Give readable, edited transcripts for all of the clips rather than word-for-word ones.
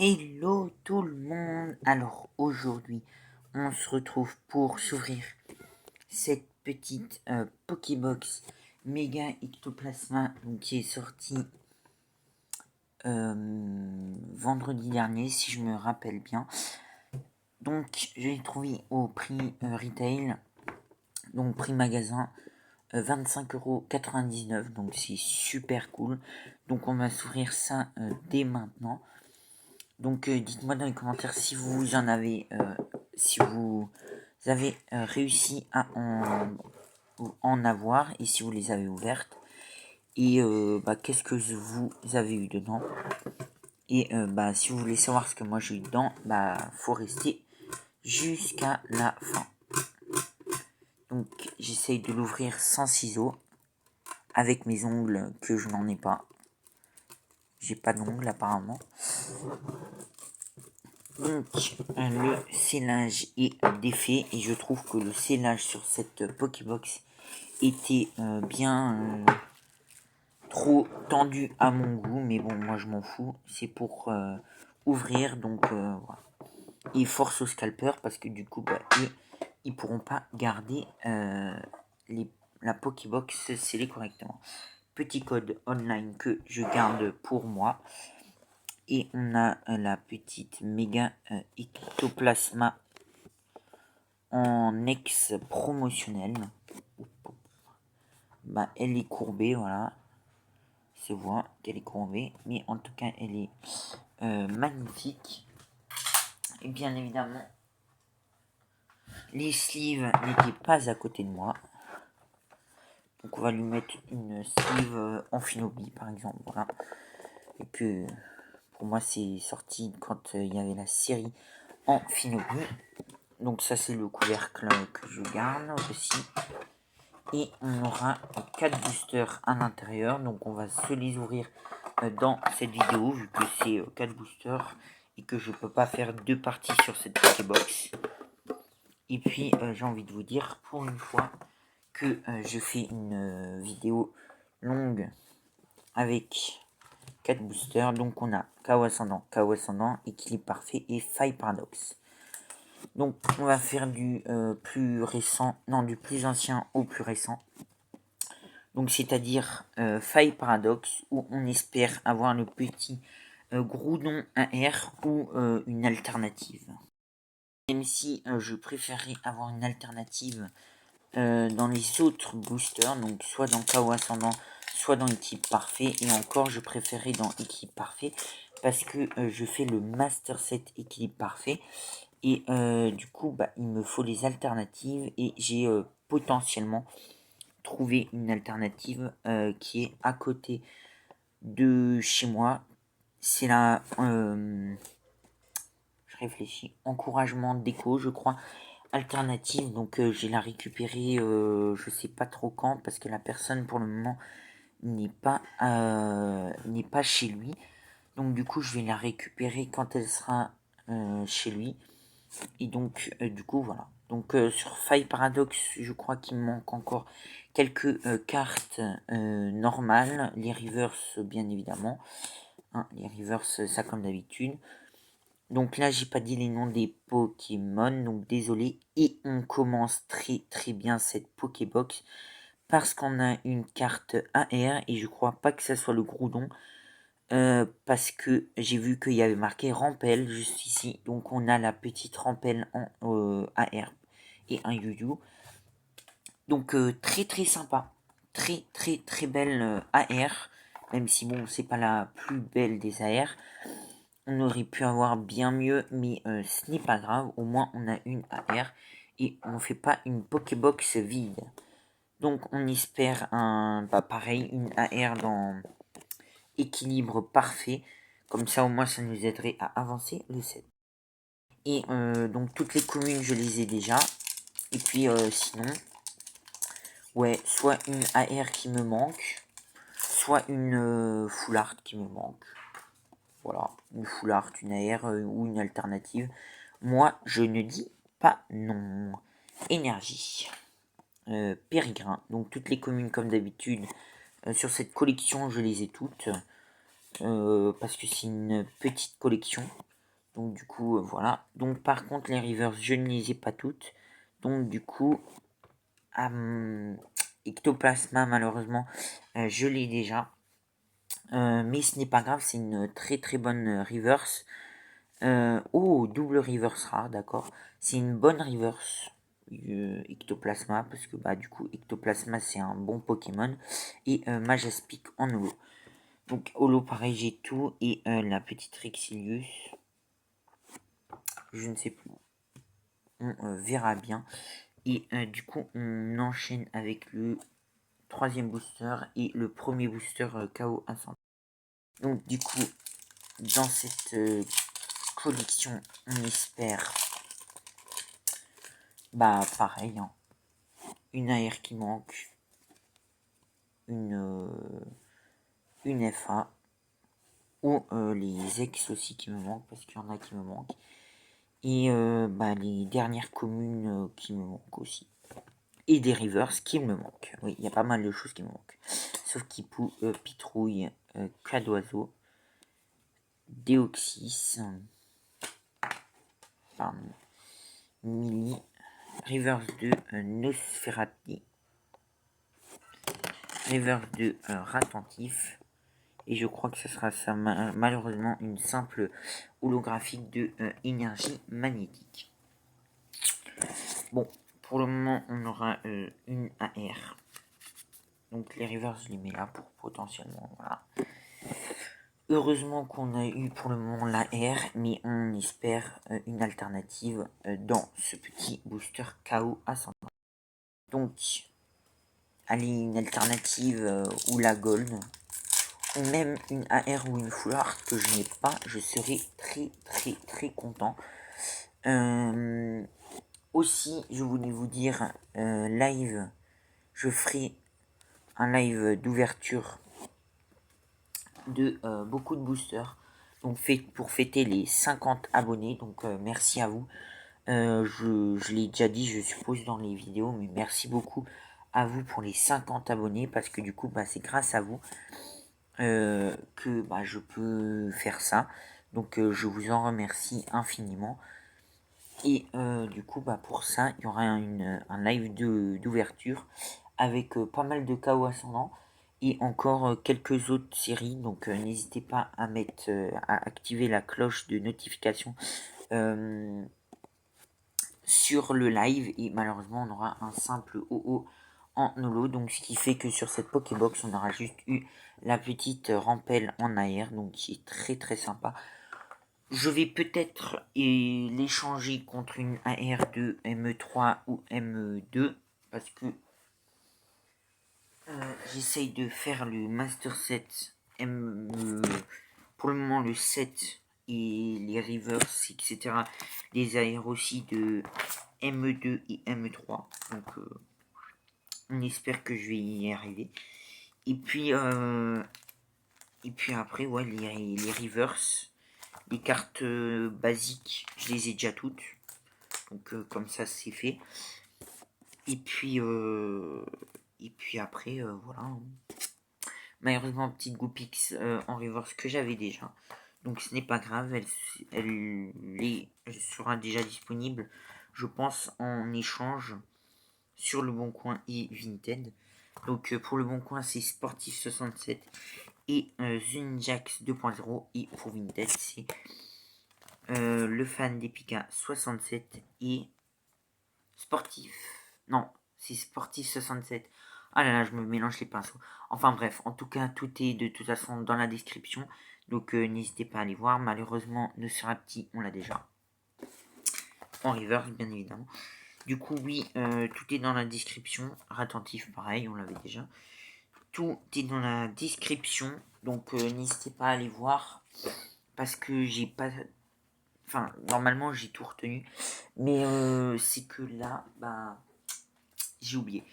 Hello tout le monde. Alors aujourd'hui, on se retrouve pour s'ouvrir cette petite Pokébox Mega Ectoplasma qui est sortie vendredi dernier, si je me rappelle bien. Donc je l'ai trouvé au prix retail, donc prix magasin, 25,99 €. Donc c'est super cool. Donc on va s'ouvrir ça dès maintenant. Donc dites-moi dans les commentaires si vous en avez, si vous avez réussi à en avoir et si vous les avez ouvertes. Et qu'est-ce que vous avez eu dedans. Et si vous voulez savoir ce que moi j'ai eu dedans, faut rester jusqu'à la fin. Donc j'essaye de l'ouvrir sans ciseaux, avec mes ongles que je n'en ai pas. J'ai pas d'ongles apparemment. Donc le scellage est défait et je trouve que le scellage sur cette Pokébox était bien trop tendu à mon goût, mais bon, moi je m'en fous, c'est pour ouvrir, donc voilà. Et force au scalper parce que du coup eux, ils pourront pas garder la Pokébox scellée correctement. Petit code online que je garde pour moi. Et on a la petite méga ectoplasma en ex promotionnel. Elle est courbée, voilà. Se voit qu'elle est courbée, mais en tout cas elle est magnifique. Et bien évidemment, les sleeves n'étaient pas à côté de moi. Donc on va lui mettre une sleeve en Finobi par exemple, voilà. Et que pour moi c'est sorti quand il y avait la série en Finobi. Donc ça c'est le couvercle que je garde aussi. Et on aura 4 boosters à l'intérieur. Donc on va se les ouvrir dans cette vidéo vu que c'est 4 boosters et que je peux pas faire 2 parties sur cette Pokébox. Et puis j'ai envie de vous dire pour une fois que je fais une vidéo longue avec 4 boosters. Donc on a Chaos Ascendant, Équilibre Parfait et Faille Paradoxe. Donc on va faire du plus récent, non du plus ancien au plus récent. Donc c'est-à-dire Faille Paradoxe où on espère avoir le petit Groudon AR ou une alternative. Même si je préférerais avoir une alternative dans les autres boosters, donc soit dans Chaos Ascendant, soit dans Équipe Parfait, et encore je préférerais dans Équipe Parfait parce que je fais le Master Set Équilibre Parfait et du coup il me faut les alternatives et j'ai potentiellement trouvé une alternative qui est à côté de chez moi. C'est la je réfléchis, encouragement déco je crois, alternative. Donc j'ai la récupérée je sais pas trop quand parce que la personne pour le moment n'est pas chez lui. Donc du coup je vais la récupérer quand elle sera chez lui. Et donc du coup voilà. Donc sur Faille Paradox je crois qu'il me manque encore quelques cartes normales. Les reverse bien évidemment. Hein, les reverse ça comme d'habitude. Donc là, j'ai pas dit les noms des Pokémon, donc désolé. Et on commence très très bien cette Pokébox parce qu'on a une carte AR et je crois pas que ça soit le Groudon parce que j'ai vu qu'il y avait marqué Rampel juste ici. Donc on a la petite Rampel en AR et un Yu-Yu. Donc très très sympa, très très très belle AR, même si bon c'est pas la plus belle des AR. On aurait pu avoir bien mieux, mais ce n'est pas grave. Au moins, on a une AR et on ne fait pas une Pokébox vide. Donc, on espère pareil, une AR dans équilibre parfait. Comme ça, au moins, ça nous aiderait à avancer le set. Et donc, toutes les communes, je les ai déjà. Et puis, sinon, ouais, soit une AR qui me manque, soit une full art qui me manque. Voilà, une full art, une AR ou une alternative. Moi, je ne dis pas non. Énergie. Périgrin. Donc toutes les communes comme d'habitude. Sur cette collection, je les ai toutes. Parce que c'est une petite collection. Donc du coup, voilà. Donc par contre, les reverse, je ne les ai pas toutes. Donc du coup, Ectoplasma, malheureusement, je l'ai déjà. Mais ce n'est pas grave, c'est une très très bonne reverse. Double reverse rare, d'accord. C'est une bonne reverse Ectoplasma, parce que bah du coup Ectoplasma c'est un bon Pokémon. Et Majaspic en holo. Donc holo pareil j'ai tout. Et la petite Rexilius, je ne sais plus. On verra bien. Et du coup on enchaîne avec le troisième booster et le premier booster KO Ascendant. Donc du coup dans cette collection on espère bah pareil hein, une AR qui manque, une FA ou les ex aussi qui me manquent parce qu'il y en a qui me manquent et bah, les dernières communes qui me manquent aussi et des rivers qui me manquent. Oui, il y a pas mal de choses qui me manquent. Sauf Kipou, Pitrouille, Cadoiseau, Déoxys, pardon, Mili, Rivers de Nosferati, Rivers de Ratentif. Et je crois que ce sera ça, malheureusement, une simple holographique de énergie magnétique. Bon, pour le moment, on aura une AR. Donc les rivers, je les mets là pour potentiellement, voilà. Heureusement qu'on a eu pour le moment l'AR, mais on espère une alternative dans ce petit booster KO ascendant. Donc, allez, une alternative ou la gold, ou même une AR ou une foulard que je n'ai pas, je serai très très très content. Aussi, je voulais vous dire, live, je ferai un live d'ouverture de beaucoup de boosters. Donc pour fêter les 50 abonnés. Donc merci à vous. Je l'ai déjà dit, je suppose, dans les vidéos, mais merci beaucoup à vous pour les 50 abonnés parce que du coup, bah, c'est grâce à vous que bah, je peux faire ça. Donc je vous en remercie infiniment. Et du coup, bah, pour ça, il y aura un live d'ouverture avec pas mal de KO ascendants et encore quelques autres séries. Donc n'hésitez pas à à activer la cloche de notification sur le live. Et malheureusement, on aura un simple OO en holo. Donc ce qui fait que sur cette Pokébox, on aura juste eu la petite rampelle en air. Donc qui est très très sympa. Je vais peut-être l'échanger contre une AR2 ME3 ou ME2 parce que j'essaye de faire le Master Set ME, pour le moment le 7 et les reverse etc. Les AR aussi de ME2 et ME3. Donc on espère que je vais y arriver. Et puis après ouais les reverse. Les cartes basiques, je les ai déjà toutes. Donc comme ça c'est fait. Et puis après voilà. Malheureusement petite Goopix en reverse que j'avais déjà. Donc ce n'est pas grave, elle sera déjà disponible, je pense, en échange sur le Bon Coin et Vinted. Donc pour le Bon Coin c'est Sportif 67 et Zunjax 2.0 et pour Vinted c'est le fan d'Epica 67 et Sportif. Non, c'est Sportif 67. Ah là là, je me mélange les pinceaux. Enfin bref, en tout cas, tout est de toute façon dans la description. Donc n'hésitez pas à aller voir. Malheureusement, ne sera petit, on l'a déjà. En reverse, bien évidemment. Du coup, oui, tout est dans la description. Ratentif, pareil, on l'avait déjà. Tout est dans la description. Donc n'hésitez pas à aller voir. Parce que j'ai pas. Enfin, normalement, j'ai tout retenu. Mais c'est que là, bah. J'ai oublié.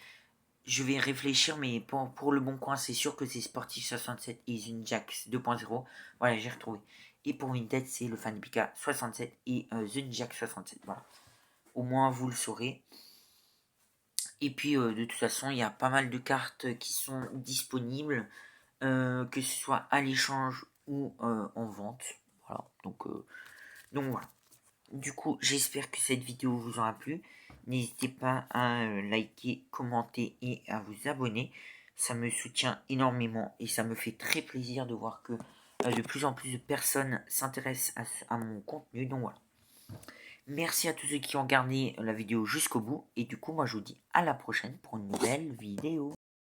Je vais réfléchir, mais pour le Bon Coin, c'est sûr que c'est Sportif 67 et Zunjax 2.0. Voilà, j'ai retrouvé. Et pour Vinted, c'est le Fanpika 67 et Zunjax 67. Voilà. Au moins, vous le saurez. Et puis, de toute façon, il y a pas mal de cartes qui sont disponibles, que ce soit à l'échange ou en vente. Voilà. Donc, Donc voilà. Du coup, j'espère que cette vidéo vous aura plu. N'hésitez pas à liker, commenter et à vous abonner. Ça me soutient énormément et ça me fait très plaisir de voir que de plus en plus de personnes s'intéressent à mon contenu. Donc voilà. Merci à tous ceux qui ont regardé la vidéo jusqu'au bout. Et du coup, moi je vous dis à la prochaine pour une nouvelle vidéo.